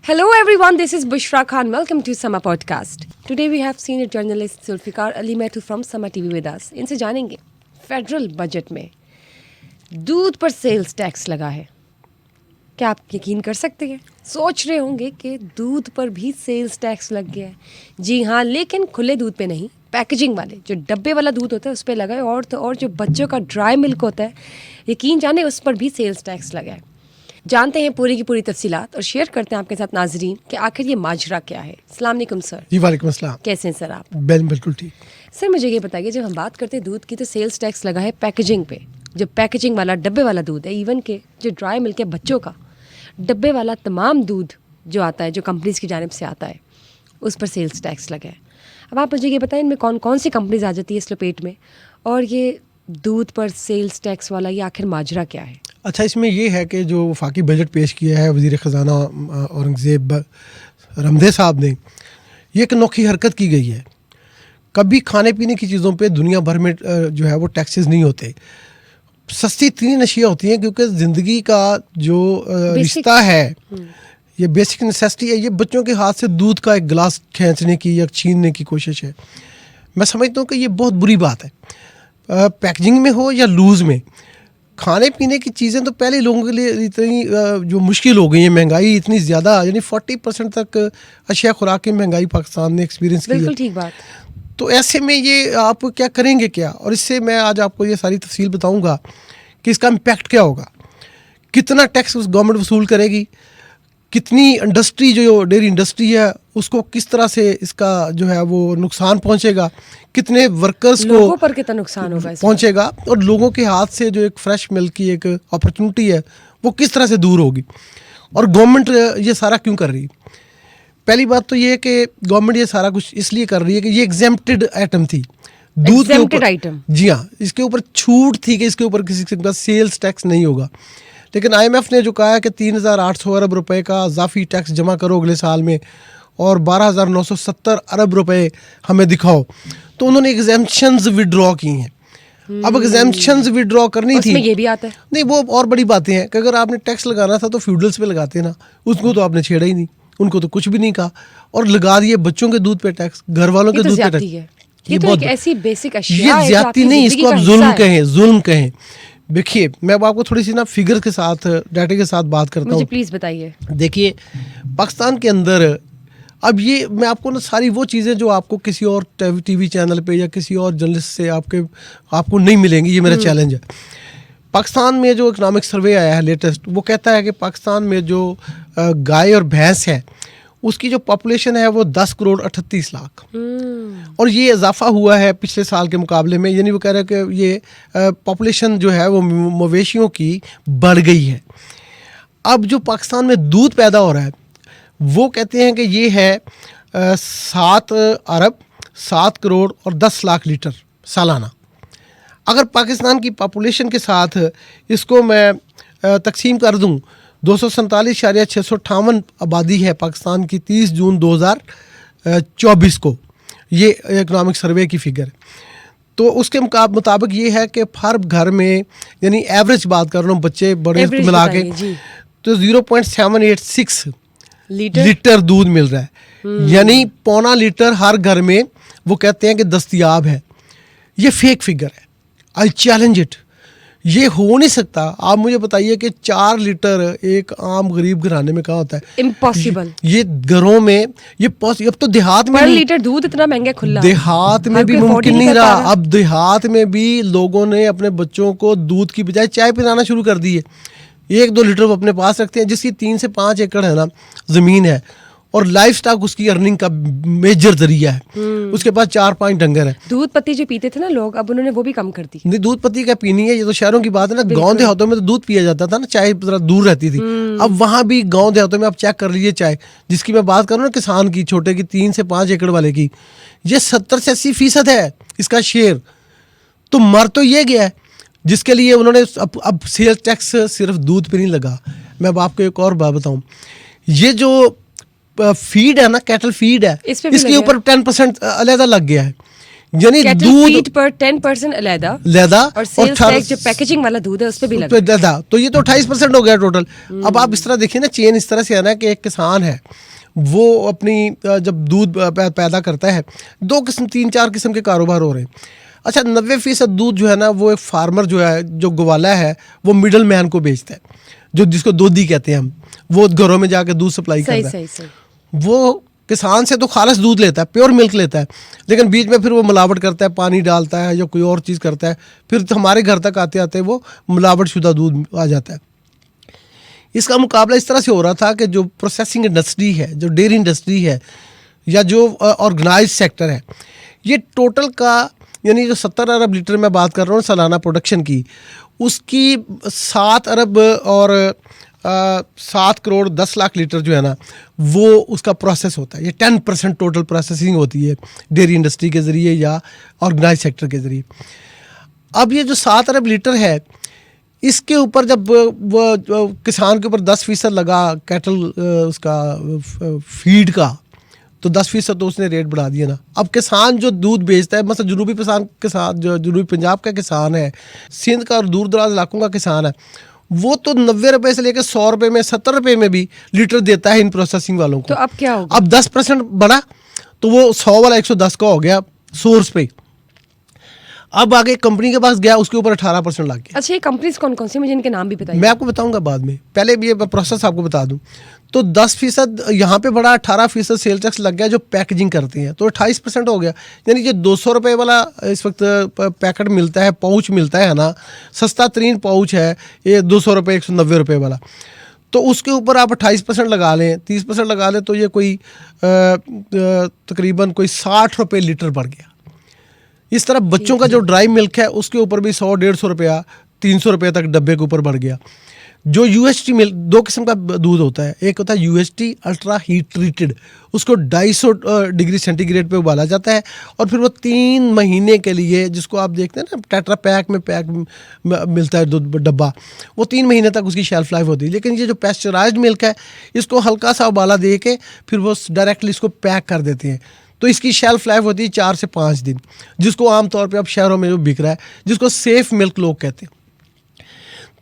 Hello everyone, this is Bushra Khan. Welcome to Sama Podcast. Today we have senior journalist Zulfikar Ali Mehtu from Sama TV with us. इनसे जानेंगे federal budget में दूध पर sales tax लगा है। क्या आप यकीन कर सकते हैं? सोच रहे होंगे कि दूध पर भी सेल्स टैक्स लग गया है। जी हाँ, लेकिन खुले दूध पे नहीं, पैकेजिंग वाले जो डब्बे वाला दूध होता है उस पर लगा है, और तो और जो बच्चों का ड्राई मिल्क होता है, यकीन जाने उस पर भी सेल्स टैक्स लगा है। जानते हैं पूरी की पूरी तफसीलात और शेयर करते हैं आपके साथ नाजरीन कि आखिर ये माजरा क्या है। अस्सलाम वालेकुम सर। जी वालेकुम अस्सलाम। कैसे हैं सर आप? बिल्कुल ठीक। सर मुझे ये बताइए, जब हम बात करते हैं दूध की तो सेल्स टैक्स लगा है पैकेजिंग पे। जो पैकेजिंग वाला डब्बे वाला दूध है, इवन के जो ड्राई मिल्क है बच्चों का, डब्बे वाला तमाम दूध जो आता है, जो कंपनीज की जानिब से आता है, उस पर सेल्स टैक्स लगा है। अब आप मुझे ये बताएं, इनमें कौन कौन सी कंपनीज आ जाती है इस लपेट में, और ये दूध पर सेल्स टैक्स वाला ये आखिर माजरा क्या है? अच्छा, इसमें ये है कि जो वफाकी बजट पेश किया है वज़ीर ख़जाना औरंगज़ेब रमदे साहब ने, ये एक अनोखी हरकत की गई है। कभी खाने पीने की चीज़ों पे दुनिया भर में जो है वो टैक्सेस नहीं होते। सस्ती इतनी नशिया होती हैं क्योंकि ज़िंदगी का जो रिश्ता है, ये बेसिक नेसेसिटी है। ये बच्चों के हाथ से दूध का एक गिलास खींचने की या छीनने की कोशिश है। मैं समझता हूँ कि ये बहुत बुरी बात है। पैकेजिंग में हो या लूज़ में, खाने पीने की चीज़ें तो पहले लोगों के लिए इतनी जो मुश्किल हो गई है। महंगाई इतनी ज़्यादा, यानी 40% तक अशिया खुराक की महंगाई पाकिस्तान ने एक्सपीरियंस की है। बिल्कुल ठीक बात। तो ऐसे में ये आप क्या करेंगे क्या? और इससे मैं आज आपको ये सारी तफसील बताऊंगा कि इसका इम्पैक्ट क्या होगा, कितना टैक्स उस गवर्नमेंट वसूल करेगी, कितनी इंडस्ट्री जो डेयरी इंडस्ट्री है उसको किस तरह से इसका जो है वो नुकसान पहुंचेगा, कितने वर्कर्स को लोगों पर कितना नुकसान होगा पहुंचेगा, और लोगों के हाथ से जो एक फ्रेश मिल्क की एक अपॉर्चुनिटी है वो किस तरह से दूर होगी, और गवर्नमेंट ये सारा क्यों कर रही है। पहली बात तो ये है कि गवर्नमेंट ये सारा कुछ इसलिए कर रही है कि ये एग्जेम्प्टेड आइटम थी दूध के ऊपर। आइटम, जी हाँ, इसके ऊपर छूट थी कि इसके ऊपर किसी के पास सेल्स टैक्स नहीं होगा। लेकिन IMF ने जो कहा है कि 3,800 अरब रुपए का इजाफी टैक्स जमा करो अगले साल में, और 12,970 अरब रुपए हमें दिखाओ, तो उन्होंने एग्जेम्पशंस विड्रॉ की हैं। अब एग्जेम्पशंस विड्रॉ करनी थी, ये भी आता है नहीं, वो और बड़ी बातें हैं कि अगर आपने टैक्स लगाना था तो फ्यूडल्स पे लगाते ना, उसको तो आपने छेड़ा ही नहीं, उनको तो कुछ भी नहीं कहा, और लगा दिए बच्चों के दूध पे टैक्स, घर वालों के दूध पे टैक्स। ये तो एक ऐसी बेसिक अशिया है, ये ज्यादती नहीं, इसको आप जुल्म कहें। देखिए, मैं आपको थोड़ी सी ना फिगर के साथ, डाटा के साथ बात करता हूँ। मुझे प्लीज बताइए। देखिए, पाकिस्तान के अंदर अब ये मैं आपको ना सारी वो चीज़ें जो आपको किसी और टीवी चैनल पे या किसी और जर्नलिस्ट से आपको नहीं मिलेंगी, ये मेरा चैलेंज है। पाकिस्तान में जो इकनॉमिक सर्वे आया है लेटेस्ट, वो कहता है कि पाकिस्तान में जो गाय और भैंस है उसकी जो पॉपुलेशन है वो 10 करोड़ 38 लाख, और ये इजाफा हुआ है पिछले साल के मुकाबले में। यानी वो कह रहे हैं कि ये पॉपुलेशन जो है वो मवेशियों की बढ़ गई है। अब जो पाकिस्तान में दूध पैदा हो रहा है वो कहते हैं कि ये है 7 अरब 7 करोड़ और 10 लाख लीटर सालाना। अगर पाकिस्तान की पॉपुलेशन के साथ इसको मैं तकसीम कर दूं, 247,658 आबादी है पाकिस्तान की 30 जून 2024 को, ये इकनॉमिक सर्वे की फिगर है। तो उसके मुताबिक ये है कि हर घर में, यानी एवरेज बात कर रहा हूँ, बच्चे बड़े मिला के, तो 0.786 लीटर दूध मिल रहा है। यानी पौना लीटर हर घर में वो कहते हैं कि दस्तयाब है। ये फेक फिगर है, आई चैलेंज इट। ये हो नहीं सकता। आप मुझे बताइए कि 4 लीटर एक आम गरीब घराने में कहाँ होता है? इम्पॉसिबल। ये घरों में ये अब तो देहात में लीटर दूध इतना महंगा खुला, देहात में भी मुमकिन नहीं रहा। अब देहात में भी लोगों ने अपने बच्चों को दूध की बजाय चाय पिलाना शुरू कर दी है। 1-2 लीटर वो अपने पास रखते हैं, जिसकी 3 से 5 एकड़ है ना ज़मीन है, और लाइफ स्टॉक उसकी अर्निंग का मेजर जरिया है। उसके पास 4-5 डंगर है। दूध पत्ती जो पीते थे ना लोग, अब उन्होंने वो भी कम कर दी। नहीं, दूध पत्ती क्या पीनी है, ये तो शहरों की बात है ना। गांव देहातों में तो दूध पिया जाता था ना, चाय जरा दूर रहती थी। अब वहाँ भी गांव देहातों में आप चेक कर लीजिए, चाय जिसकी मैं बात करूँ ना, किसान की, छोटे की, 3 से 5 एकड़ वाले की, ये 70 से 80% है इसका शेयर। तो मर तो ये गया है, जिसके लिए उन्होंने अब सेल्स टैक्स सिर्फ दूध पे नहीं लगा। मैं अब आपको एक और बात बताऊँ, ये जो फीड है ना, कैटल फीड है, इसके ऊपर 10% अलहदा लग गया है। यानी कैटल दूध फीड पर 10% अलहदा लैदा और सेल्स टैक्स जो पैकेजिंग वाला दूध है उस पे भी लगा। लैदा, तो ये तो 28% हो गया टोटल। अब आप इस तरह देखिए ना, चेन इस तरह से है ना कि एक किसान है, वो अपनी जब दूध पैदा करता है, 3-4 किस्म के कारोबार हो रहे हैं। अच्छा, 90% दूध जो है ना, वो एक फार्मर जो है, जो ग्वाला है, वो मिडल मैन को बेचता है, जो जिसको दोधी कहते हैं हम, वो घरों में जाके दूध सप्लाई करता है। सही सही। वो किसान से तो खालस दूध लेता है, प्योर मिल्क लेता है, लेकिन बीच में फिर वो मिलावट करता है, पानी डालता है या कोई और चीज़ करता है, फिर तो हमारे घर तक आते आते वो मिलावट शुदा दूध आ जाता है। इसका मुकाबला इस तरह से हो रहा था कि जो प्रोसेसिंग इंडस्ट्री है, जो डेयरी इंडस्ट्री है, या जो ऑर्गेनाइज सेक्टर है, ये टोटल का, यानी जो 70 अरब लीटर मैं बात कर रहा हूँ सालाना प्रोडक्शन की, उसकी 7 अरब और 7 करोड़ 10 लाख लीटर जो है ना, वो उसका प्रोसेस होता है। ये 10% टोटल प्रोसेसिंग होती है डेयरी इंडस्ट्री के ज़रिए या ऑर्गेनाइज सेक्टर के ज़रिए। अब ये जो 7 अरब लीटर है, इसके ऊपर जब वो किसान के ऊपर 10% लगा कैटल उसका फीड का, तो 10% तो उसने रेट बढ़ा दिया ना। अब किसान जो दूध बेचता है, मतलब जनूबी किसान जो जनूबी पंजाब का किसान है, सिंध का और दूर दराज इलाकों का किसान है, वो तो 90 रुपए से लेकर 100 रुपए में, 70 रुपए में भी लीटर देता है इन प्रोसेसिंग वालों को। तो अब क्या होगा? अब 10% बढ़ा, तो वो 100 वाला 110 का हो गया सोर्स पे। अब आगे कंपनी के पास गया, उसके ऊपर 18% लग गया। अच्छा, ये कंपनीज कौन कौन सी, मुझे इनके नाम भी बताइए। मैं आपको बताऊंगा बाद में, पहले भी ये प्रोसेस आपको बता दूं। तो 10% यहाँ पे बढ़ा, 18% सेल टैक्स लग गया जो पैकेजिंग करते हैं, तो 28% हो गया। यानी जो 200 रुपये वाला इस वक्त पैकेट मिलता है, पाउच मिलता है ना, सस्ता तरीन पाउच है ये 200 रुपये, 190 रुपये वाला, तो उसके ऊपर आप 28% लगा लें, 30% लगा लें, तो ये कोई तकरीबन कोई 60 रुपये लीटर बढ़ गया। इस तरह बच्चों का जो ड्राई मिल्क है, उसके ऊपर भी 100-150 रुपया, 300 रुपये तक डब्बे के ऊपर बढ़ गया। जो यूएसटी मिल्क, 2 किस्म का दूध होता है, एक होता है यूएसटी अल्ट्रा हीट ट्रीटेड, उसको 250 डिग्री सेंटीग्रेड पे उबाला जाता है, और फिर वो 3 महीने के लिए, जिसको आप देखते हैं ना टेट्रा पैक में मिलता है दूध डब्बा, वो 3 महीने तक उसकी शेल्फ लाइफ होती है। लेकिन ये जो पैस्चराइज्ड मिल्क है, इसको हल्का सा उबाला दे के फिर वो डायरेक्टली इसको पैक कर देते हैं, तो इसकी शेल्फ लाइफ होती है 4 से 5 दिन, जिसको आमतौर पे अब शहरों में जो बिक रहा है, जिसको सेफ मिल्क लोग कहते हैं।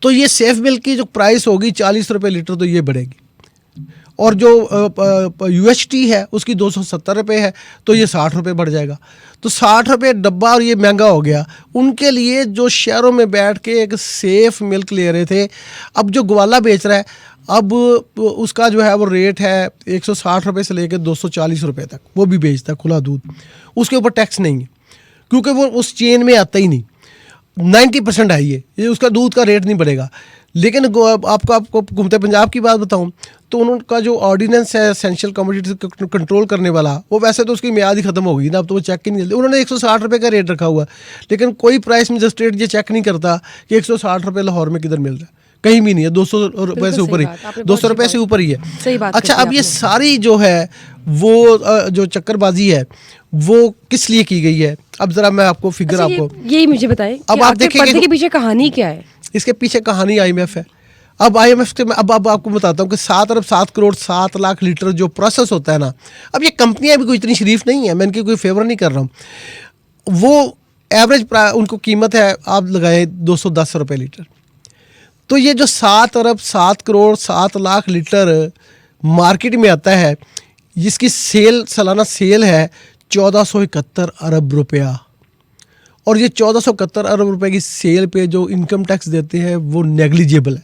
तो ये सेफ मिल्क की जो प्राइस होगी 40 रुपये लीटर, तो ये बढ़ेगी। और जो यूएचटी है उसकी 270 रुपये है, तो ये 60 रुपये बढ़ जाएगा। तो 60 रुपये डब्बा, और ये महंगा हो गया उनके लिए जो शहरों में बैठ के एक सेफ मिल्क ले रहे थे। अब जो ग्वाला बेच रहा है, अब उसका जो है वो रेट है 160 रुपये से लेकर 240 रुपये तक, वो भी बेचता है खुला दूध। उसके ऊपर टैक्स नहीं है, क्योंकि वो उस चेन में आता ही नहीं। 90% है ये उसका दूध का रेट नहीं बढ़ेगा। लेकिन आपको घूमते पंजाब की बात बताऊं, तो उनका जो ऑर्डिनेंस है एसेंशियल कमोडिटी कंट्रोल करने वाला, वो वैसे तो उसकी मियाद ही खत्म हो गई ना, अब तो वो चेक ही नहीं चलती। उन्होंने 160 रुपये का रेट रखा हुआ, लेकिन कोई प्राइस मजिस्ट्रेट ये चेक नहीं करता कि 160 रुपये लाहौर में किधर मिल रहा है, कहीं भी नहीं है। 200 रुपये से ऊपर ही, 200 रुपये से ऊपर ही है। सही बात। अच्छा, अब ये सारी जो है वो जो चक्करबाजी है, वो किस लिए की गई है? अब जरा मैं आपको फिगर आपको यही मुझे बताएं, अब आप देखिए पर्दे के पीछे कहानी क्या है। इसके पीछे कहानी IMF है। अब IMF से मैं अब आपको बताता हूँ कि 7 अरब 7 करोड़ 7 लाख लीटर जो प्रोसेस होता है ना, अब ये कंपनियां भी कोई इतनी शरीफ नहीं है, मैं इनकी कोई फेवर नहीं कर रहा हूँ। वो एवरेज उनको कीमत है, आप लगाए 210 रुपये लीटर। तो ये जो 7 अरब 7 करोड़ 7 लाख लीटर मार्केट में आता है, जिसकी सालाना सेल है 1471 अरब रुपया, और ये 1471 अरब रुपए की सेल पे जो इनकम टैक्स देते हैं वो नेग्लिजिबल है।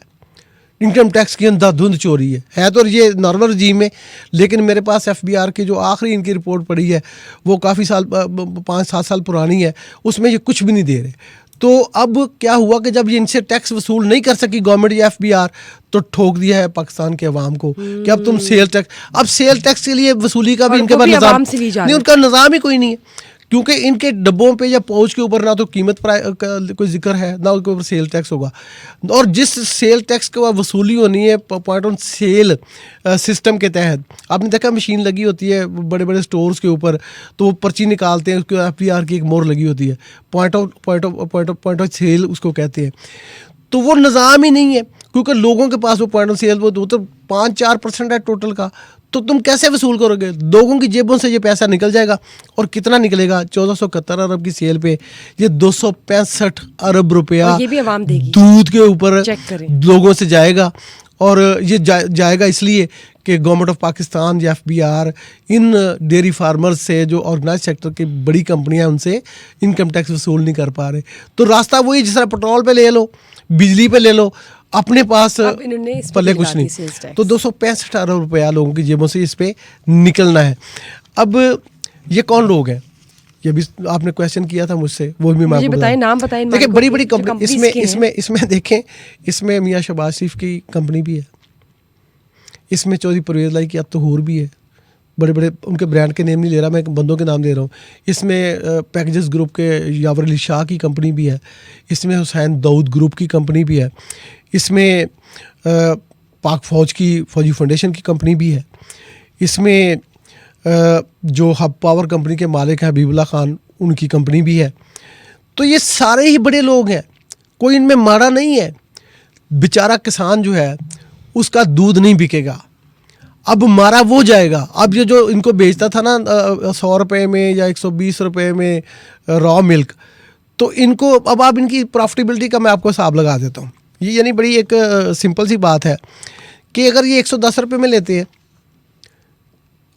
इनकम टैक्स की अंधाधुंध चोरी है तो ये नॉर्मल रजीम में। लेकिन मेरे पास FBR की जो आखिरी इनकी रिपोर्ट पड़ी है, वो काफ़ी साल 5-7 साल पुरानी है, उसमें ये कुछ भी नहीं दे रहे। तो अब क्या हुआ कि जब ये इनसे टैक्स वसूल नहीं कर सकी गवर्नमेंट या FBR, तो ठोक दिया है पाकिस्तान के अवाम को कि अब तुम सेल टैक्स के लिए वसूली का भी इनके पास निज़ाम नहीं, उनका निज़ाम ही कोई नहीं है। क्योंकि इनके डब्बों पे या पाउच के ऊपर ना तो कीमत का कोई जिक्र है, ना उसके ऊपर सेल टैक्स होगा। और जिस सेल टैक्स को वसूली होनी है पॉइंट ऑन सेल सिस्टम के तहत, आपने देखा मशीन लगी होती है बड़े बड़े स्टोर्स के ऊपर, तो वो पर्ची निकालते हैं, उसके FBR की एक मोहर लगी होती है, पॉइंट ऑफ सेल उसको कहते हैं। तो वो निज़ाम ही नहीं है, क्योंकि लोगों के पास वो पॉइंट ऑफ सेल वो तो 5-4% है टोटल का, तो तुम कैसे वसूल करोगे? लोगों की जेबों से ये पैसा निकल जाएगा। और कितना निकलेगा? 1471 अरब की सेल पे ये 265 अरब रुपया और ये भी आवाम देगी। दूध के ऊपर चेक करें। लोगों से जाएगा। और ये जाएगा इसलिए कि गवर्नमेंट ऑफ पाकिस्तान या FBR इन डेयरी फार्मर्स से, जो ऑर्गेनाइज सेक्टर की बड़ी कंपनियां हैं, उनसे इनकम टैक्स वसूल नहीं कर पा रहे। तो रास्ता वही, जिस तरह पेट्रोल पे ले लो, बिजली पे ले लो, अपने पास अब इन्होंने इस पे पल्ले दिलवा कुछ दी नहीं। sales tax। तो 265 अरब रुपया लोगों की जेबों से इस पे निकलना है। अब ये कौन लोग हैं? ये भी आपने क्वेश्चन किया था मुझसे, वो भी मैं मुझे आपको बताएं, बता- नाम बताएं इन देखिए, मालिकों बड़ी के, बड़ी जो कंपनी companies इसमें की हैं। इसमें इसमें देखें, इसमें मियां शहबाज शरीफ की कंपनी भी है, इसमें चौधरी परवेज लाई की अतहूर भी है। बड़े बड़े उनके ब्रांड के नेम नहीं ले रहा मैं, बंदों के नाम दे रहा हूँ। इसमें पैकेजेस ग्रुप के यावर अली शाह की कंपनी भी है। इसमें हुसैन दाऊद ग्रुप की कंपनी भी है। इसमें पाक फौज की फौजी फाउंडेशन की कंपनी भी है। इसमें जो हब पावर कंपनी के मालिक हैं हबीबुल्लाह खान, उनकी कंपनी भी है। तो ये सारे ही बड़े लोग हैं, कोई इनमें माड़ा नहीं है। बेचारा किसान जो है उसका दूध नहीं बिकेगा, अब मारा वो जाएगा। अब ये जो इनको बेचता था ना 100 रुपये में या 120 रुपये में रॉ मिल्क, तो इनको अब आप इनकी प्रॉफिटेबिलिटी का मैं आपको हिसाब लगा देता हूँ। ये यानी बड़ी एक सिंपल सी बात है कि अगर ये 110 रुपये में लेते हैं,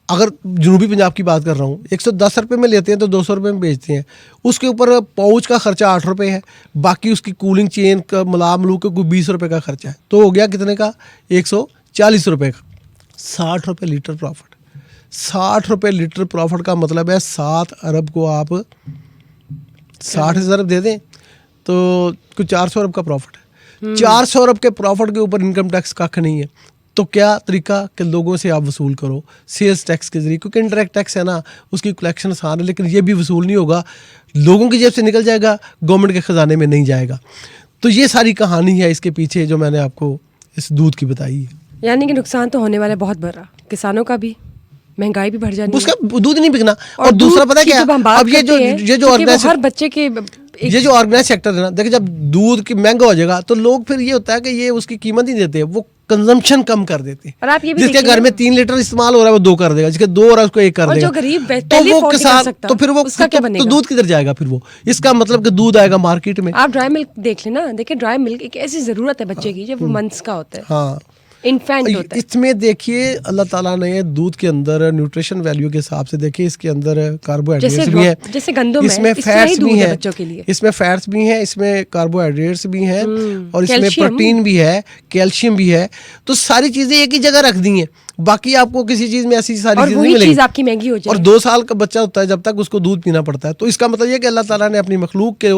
अगर जनूबी पंजाब की बात कर रहा हूँ, 110 रुपये में लेते हैं तो 200 रुपये में बेचते हैं। उसके ऊपर पाउच का खर्चा 8 रुपये है, बाकी उसकी कूलिंग चेन का मलाम के कोई 20 रुपये का खर्चा है। तो हो गया कितने का? 140 रुपये का। 60 रुपये लीटर प्रॉफिट। 60 रुपये लीटर प्रॉफिट का मतलब है 7 अरब को आप 60 अरब दे दें तो कुछ 400 अरब का प्रॉफिट है। 400 अरब के प्रॉफिट के ऊपर इनकम टैक्स कख नहीं है। तो क्या तरीका कि लोगों से आप वसूल करो सेल्स टैक्स के जरिए, क्योंकि इंडायरेक्ट टैक्स है ना, उसकी कलेक्शन आसान है, लेकिन ये भी वसूल नहीं होगा, लोगों की जेब से निकल जाएगा, गवर्नमेंट के ख़जाने में नहीं जाएगा। तो ये सारी कहानी है इसके पीछे जो मैंने आपको इस दूध की बताई है। यानी कि नुकसान तो होने वाला है बहुत बड़ा, किसानों का भी, महंगाई भी बढ़ जानी उसका है। दूध नहीं बिकना। और दूध दूसरा पता है की क्या, जब हम बात अब ये जो करते हैं, क्योंकि वो ऑर्गेनाइज हर बच्चे के ये जो ऑर्गेनाइज सेक्टर है ना, देखिए जब दूध की महंगा हो जाएगा तो लोग फिर ये होता है कि ये उसकी कीमत नहीं देते, वो कंजम्पशन कम कर देते हैं। और आप ये भी जिसके देखिए घर ना, में 3 लीटर इस्तेमाल हो रहा है वो 2 कर देगा, जिसके 2 हो रहा है उसको 1 कर और देगा। जो गरीब तो पहले वो afford नहीं कर किसान, सकता, तो फिर वो उसका क्या तो बनेगा? दूध किधर जाएगा फिर? वो इसका मतलब कि दूध आएगा मार्केट में। आप ड्राई मिल्क देख लेना, देखिए ड्राई मिल्क एक ऐसी ज़रूरत है बच्चे की जब वो मंथ्स का होता है, हाँ, इन्फेंट होता है। इसमें देखिए अल्लाह ताला ने दूध के अंदर न्यूट्रिशन वैल्यू के हिसाब से देखिए इसके अंदर कार्बोहाइड्रेट्स भी हैं, जैसे गंदम है, इसमें इस तरह ही फैट्स दूध भी है हैं, बच्चों के लिए। इसमें फैट्स भी हैं, इसमें कार्बोहाइड्रेट्स भी हैं और इसमें कैल्शियम। प्रोटीन भी है, कैल्शियम भी है। तो सारी चीज़ें एक ही जगह रख दी हैं, बाकी आपको किसी चीज़ में ऐसी सारी और चीज़ें वही नहीं चीज़ मिलेंगी। आपकी महंगी हो और जाए। 2 साल का बच्चा होता है जब तक उसको दूध पीना पड़ता है। तो इसका मतलब ये कि अल्लाह ताला ने अपनी मखलूक के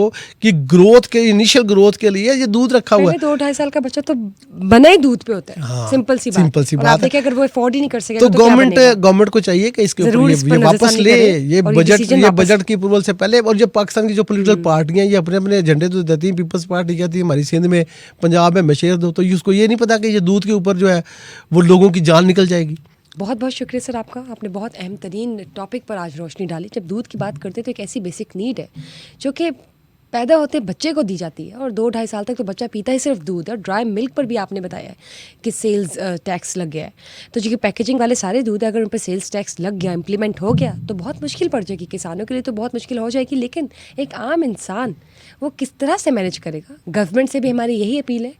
की ग्रोथ के, इनिशियल ग्रोथ के लिए ये दूध रखा हुआ है। 2-2.5 साल का बच्चा तो बना ही दूध पे होता है। हाँ, सिंपल सी सिंपल सी और बात आप है। देखिए अगर वो अफोर्ड ही नहीं कर सकेगा तो तो क्या बनेगा? गवर्नमेंट को चाहिए कि इसके जरूर ऊपर इस पर ये वापस नजरसानी ले, करे ये और बजट decision वापस- की अप्रूवल से पहले। और जो पाकिस्तान की जो पॉलिटिकल पार्टियां ये अपने अपने एजेंडे तो देती हैं, पीपल्स पार्टी कहती है हमारी सिंध में, पंजाब में मशेर दो, तो उसको ये नहीं पता कि ये दूध के ऊपर जो है वो लोगों की जान निकल जाएगी। बहुत बहुत शुक्रिया सर आपका, आपने बहुत अहम तरीन टॉपिक पर आज रोशनी डाली। जब दूध की बात करते हैं तो एक ऐसी बेसिक नीड है जो कि पैदा होते बच्चे को दी जाती है और 2-2.5 साल तक तो बच्चा पीता ही सिर्फ दूध है। और ड्राई मिल्क पर भी आपने बताया है कि सेल्स टैक्स लग गया है। तो जो कि पैकेजिंग वाले सारे दूध है, अगर उन पर सेल्स टैक्स लग गया, इम्प्लीमेंट हो गया, तो बहुत मुश्किल पड़ जाएगी किसानों के लिए, तो बहुत मुश्किल हो जाएगी। लेकिन एक आम इंसान वो किस तरह से मैनेज करेगा? गवर्नमेंट से भी हमारी यही अपील है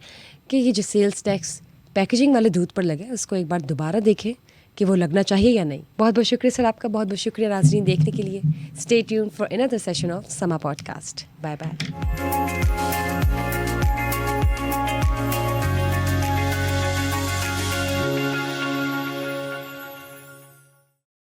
कि ये जो सेल्स टैक्स पैकेजिंग वाले दूध पर लगे उसको एक बार दोबारा देखें कि वो लगना चाहिए या नहीं। बहुत बहुत शुक्रिया सर आपका, बहुत बहुत शुक्रिया नाज़रीन देखने के लिए। Stay tuned for another session of Samaa podcast. Bye bye.